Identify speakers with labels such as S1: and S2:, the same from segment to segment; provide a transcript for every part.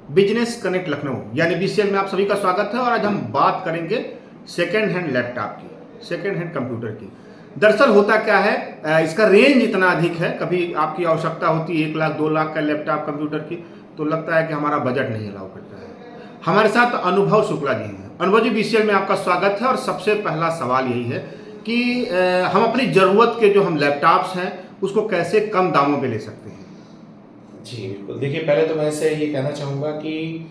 S1: Business connect Lucknow यानी BCL में आप सभी का स्वागत है। और आज हम बात करेंगे सेकेंड हैंड लैपटॉप की, सेकेंड हैंड कंप्यूटर की। दरअसल होता क्या है, इसका रेंज इतना अधिक है। कभी आपकी आवश्यकता होती है 1 लाख 2 लाख का लैपटॉप कंप्यूटर की, तो लगता है कि हमारा बजट नहीं अलाउ करता है। हमारे साथ अनुभव शुक्ला जी हैं। अनुभव जी, बीसीएल में आपका स्वागत है। और सबसे पहला सवाल यही है कि हम अपनी ज़रूरत के जो हम लैपटॉप्स हैं उसको कैसे कम दामों पे ले सकते हैं।
S2: जी बिल्कुल। देखिए, पहले तो मैं इसे ये कहना चाहूँगा कि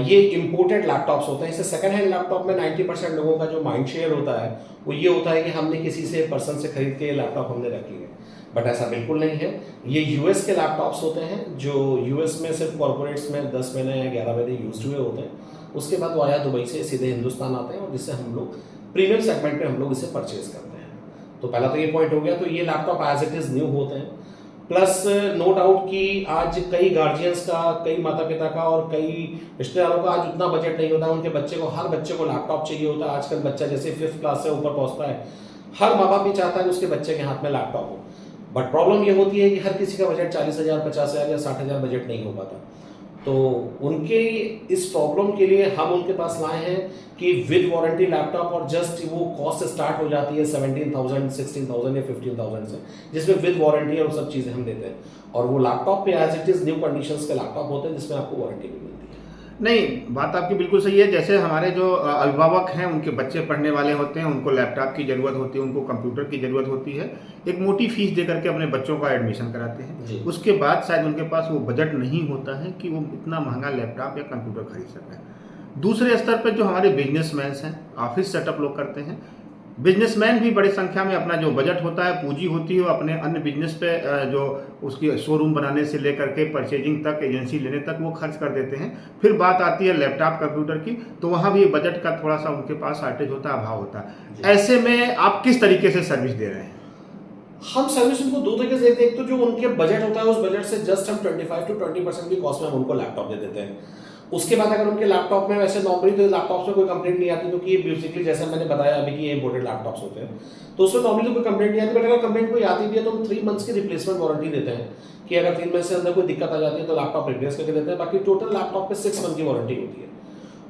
S2: ये इम्पोर्टेड लैपटॉप्स होते हैं। इससे सेकंड हैंड लैपटॉप में 90% लोगों का जो माइंड शेयर होता है वो ये होता है कि हमने किसी से पर्सन से खरीद के ये लैपटॉप हमने रख लिए। बट ऐसा बिल्कुल नहीं है। ये यूएस के लैपटॉप्स होते हैं जो यूएस में सिर्फ कॉर्पोरेट्स में 10 महीने या 11 महीने यूज हुए होते हैं। उसके बाद वो आया दुबई से सीधे हिंदुस्तान आते हैं और जिससे हम लोग प्रीमियम सेगमेंट में हम लोग इसे परचेज करते हैं। तो पहला तो ये पॉइंट हो गया। तो ये laptop as it is new होते हैं। प्लस नो डाउट कि आज कई गार्जियंस का, कई माता पिता का और कई रिश्तेदारों का आज उतना बजट नहीं होता। उनके बच्चे को, हर बच्चे को लैपटॉप चाहिए होता है। आजकल बच्चा जैसे 5th क्लास से ऊपर पहुंचता है, हर माँ बाप भी चाहता है कि उसके बच्चे के हाथ में लैपटॉप हो। बट प्रॉब्लम ये होती है कि हर किसी का बजट 40,000, 50,000 या 60,000 बजट नहीं हो पाता। तो उनके इस प्रॉब्लम के लिए हम उनके पास लाए हैं कि विद वारंटी लैपटॉप, और जस्ट वो कॉस्ट स्टार्ट हो जाती है 17,000, 16,000 या 15,000 से, जिसमें विद वारंटी और सब चीज़ें हम देते हैं। और वो लैपटॉप पे as it is new conditions के लैपटॉप होते हैं जिसमें आपको वारंटी भी मिलती है।
S1: नहीं, बात आपकी बिल्कुल सही है। जैसे हमारे जो अभिभावक हैं, उनके बच्चे पढ़ने वाले होते हैं, उनको लैपटॉप की ज़रूरत होती है, उनको कंप्यूटर की ज़रूरत होती है। एक मोटी फीस दे करके अपने बच्चों का एडमिशन कराते हैं। उसके बाद शायद उनके पास वो बजट नहीं होता है कि वो इतना महंगा लैपटॉप या कंप्यूटर खरीद सकें। दूसरे स्तर पर जो हमारे बिजनेसमैन हैं, ऑफिस सेटअप लोग करते हैं, बिजनेसमैन भी बड़ी संख्या में अपना जो बजट होता है, पूंजी होती है, वो अपने अन्य बिजनेस पे जो उसकी शोरूम बनाने से लेकर के परचेजिंग तक, एजेंसी लेने तक वो खर्च कर देते हैं। फिर बात आती है लैपटॉप कंप्यूटर की, तो वहाँ भी बजट का थोड़ा सा उनके पास शॉर्टेज होता है, अभाव होता है। ऐसे में आप किस तरीके से सर्विस दे रहे हैं?
S2: हम सर्विस उनको दो तरीके से देते हैं। एक तो जो उनके बजट होता है उस बजट से जस्ट हम 25 to 20% की कॉस्ट में हम उनको लैपटॉप दे देते हैं। उसके बाद अगर उनके लैपटॉप में वैसे नॉर्मली तो लैपटॉप में कोई कंप्लेंट नहीं आती, क्योंकि ये बेसिकली जैसे मैंने बताया अभी कि ये इंपोर्टेड लैपटॉप्स होते हैं, तो उसमें नॉर्मली तो कोई कंप्लेंट नहीं आती। बट अगर कंप्लेंट कोई आती भी है तो हम 3 मंथ्स की रिप्लेसमेंट वारंटी देते हैं कि अगर 3 मंथ से अंदर कोई दिक्कत आ जाती है तो लैपटॉप रिप्लेस करके देते हैं। बाकी टोटल लैपटॉप पे 6 मंथ की वारंटी होती है।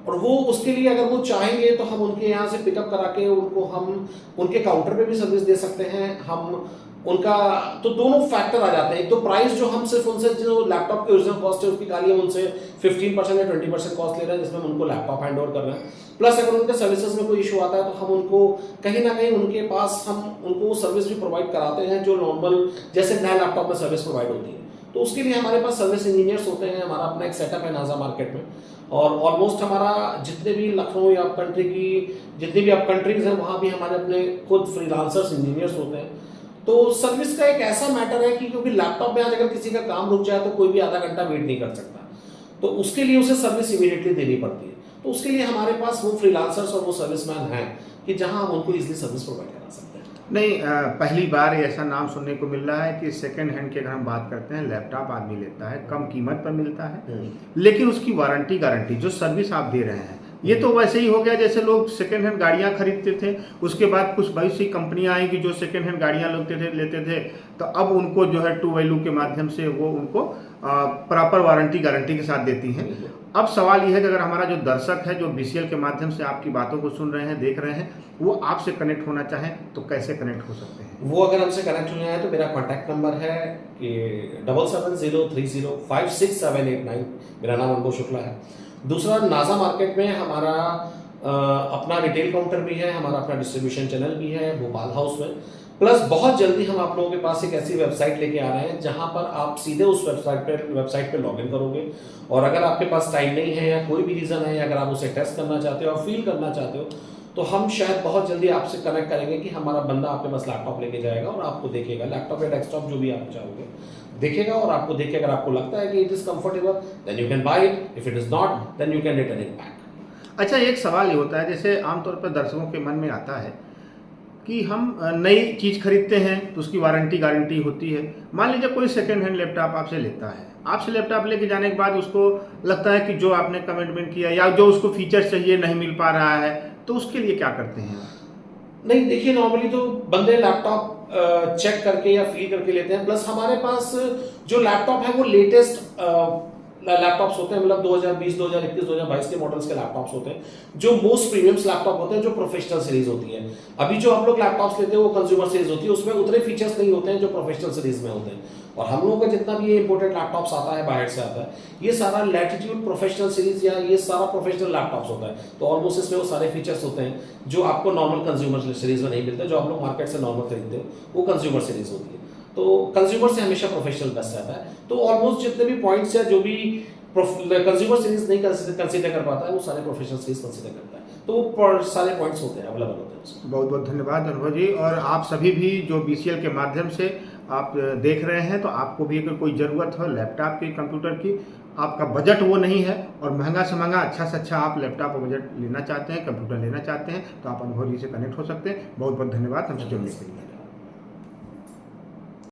S2: और वो उसके लिए अगर वो चाहेंगे तो हम उनके यहाँ से पिकअप करा के उनको हम उनके काउंटर पे भी सर्विस दे सकते हैं। हम उनका तो दोनों फैक्टर आ जाते हैं। एक तो प्राइस जो हम सिर्फ उनसे जो लैपटॉप की ओरिजिनल कॉस्ट है उसकी खाली हम उनसे 15% या 20% कॉस्ट ले रहे हैं, जिसमें हम उनको लैपटॉप हैंड ओवर कर रहे हैं। प्लस अगर उनके सर्विसेज में कोई इशू आता है तो हम उनको कहीं ना कहीं उनके पास हम उनको सर्विस भी प्रोवाइड कराते हैं जो नॉर्मल जैसे नया लैपटॉप में सर्विस प्रोवाइड होती है। तो उसके लिए हमारे पास सर्विस इंजीनियर्स होते हैं। हमारा अपना एक सेटअप है नाजा मार्केट में, और ऑलमोस्ट हमारा जितने भी लखनऊ या कंट्री की जितनी भी अब कंट्रीज हैं वहाँ भी हमारे अपने खुद फ्रीलांसर्स इंजीनियर्स होते हैं। तो सर्विस का एक ऐसा मैटर है कि क्योंकि लैपटॉप में आज अगर किसी का काम रुक जाए तो कोई भी आधा घंटा वेट नहीं कर सकता, तो उसके लिए उसे सर्विस इमीडिएटली देनी पड़ती है। तो उसके लिए हमारे पास वो फ्रीलांसर्स और वो सर्विसमैन हैं कि जहां हम उनको इजीली सर्विस प्रोवाइड करा सकते हैं।
S1: नहीं, पहली बार ऐसा नाम सुनने को मिल रहा है कि सेकेंड हैंड की अगर हम बात करते हैं, लैपटॉप आदमी लेता है, कम कीमत पर मिलता है, लेकिन उसकी वारंटी गारंटी जो सर्विस आप दे रहे हैं, ये तो वैसे ही हो गया जैसे लोग सेकेंड हैंड गाड़ियां खरीदते थे। उसके बाद कुछ बहुत सी कंपनियां आएंगी जो सेकेंड हैंड गाड़ियां लेते थे, तो अब उनको जो है टू वैल्यू के माध्यम से वो उनको प्रॉपर वारंटी गारंटी के साथ देती हैं। अब सवाल यह है कि अगर हमारा जो दर्शक है, जो बीसीएल के माध्यम से आपकी बातों को सुन रहे हैं, देख रहे हैं, वो आपसे कनेक्ट होना चाहें तो कैसे कनेक्ट हो सकते हैं?
S2: वो अगर हमसे कनेक्ट होना है तो मेरा कॉन्टैक्ट नंबर है कि 7703056789। मेरा नाम अनुभव शुक्ला है। दूसरा, नाजा मार्केट में हमारा अपना रिटेल काउंटर भी है, हमारा अपना डिस्ट्रीब्यूशन चैनल भी है भोपाल हाउस में। प्लस बहुत जल्दी हम आप लोगों के पास एक ऐसी वेबसाइट लेके आ रहे हैं जहां पर आप सीधे उस वेबसाइट पे लॉगिन करोगे, और अगर आपके पास टाइम नहीं है या कोई भी रीज़न है, या अगर आप उसे टेस्ट करना चाहते हो और फील करना चाहते हो, तो हम शायद बहुत जल्दी आपसे कनेक्ट करेंगे कि हमारा बंदा आपके पास लैपटॉप लेके जाएगा और आपको देखेगा, लैपटॉप या डेस्कटॉप जो भी आप चाहोगे देखेगा, और आपको देख के अगर आपको लगता है कि it is comfortable then you can buy it, if it is not then you can return it back.
S1: अच्छा, एक सवाल ये होता है, जैसे आमतौर पर दर्शकों के मन में आता है कि हम नई चीज़ खरीदते हैं तो उसकी वारंटी गारंटी होती है। मान लीजिए कोई सेकेंड हैंड लैपटॉप आपसे लेता है, आपसे लैपटॉप लेके जाने के बाद उसको लगता है कि जो आपने कमिटमेंट किया या जो उसको फीचर्स चाहिए नहीं मिल पा रहा है, तो उसके लिए क्या करते हैं?
S2: नहीं, देखिए, नॉर्मली तो बंदे लैपटॉप चेक करके या फील करके लेते हैं। प्लस हमारे पास जो लैपटॉप है वो लेटेस्ट लैपटॉप्स होते हैं, मतलब 2020, 2021, 2022 के मॉडल्स के लैपटॉप्स होते हैं जो मोस्ट प्रीमियम्स लैपटॉप होते हैं, जो प्रोफेशनल सीरीज होती है। अभी जो आप लोग लैपटॉप्स लेते हैं वो कंज्यूमर सीरीज होती है, उसमें उतने फीचर्स नहीं होते हैं जो प्रोफेशनल सीरीज में होते हैं। और हम लोगों का जितना भी ये इंपोर्टेड लैपटॉप्स आता है बाहर से आता है, ये सारा लैटिट्यूड प्रोफेशनल सीरीज या ये सारा प्रोफेशनल लैपटॉप्स होता है। तो ऑलमोस्ट इसमें वो सारे फीचर्स होते हैं जो आपको नॉर्मल कंज्यूमर सीरीज में नहीं मिलते, जो आप लोग मार्केट से नॉर्मल खरीदते हो वो कंज्यूमर सीरीज होती है। तो कंज्यूमर से हमेशा प्रोफेशनल बेस्ट रहता है। तो ऑलमोस्ट जितने भी पॉइंट्स है जो भी कंज्यूमर सीरीज नहीं कंसीडर कर पाता है वो सारे प्रोफेशनल सीरीज कंसीडर करता है। तो वो सारे पॉइंट्स होते हैं, अवेलेबल होते हैं उसमें।
S1: बहुत बहुत धन्यवाद अनुभव जी। और आप सभी भी जो BCL के माध्यम से आप देख रहे हैं, तो आपको भी अगर कोई ज़रूरत हो लैपटॉप की, कंप्यूटर की, आपका बजट वो नहीं है और महंगा से महंगा अच्छा से अच्छा आप लैपटॉप और बजट लेना चाहते हैं, कंप्यूटर लेना चाहते हैं, तो आप अनुभव जी से कनेक्ट हो सकते हैं। बहुत बहुत धन्यवाद हमसे जुड़ने के लिए।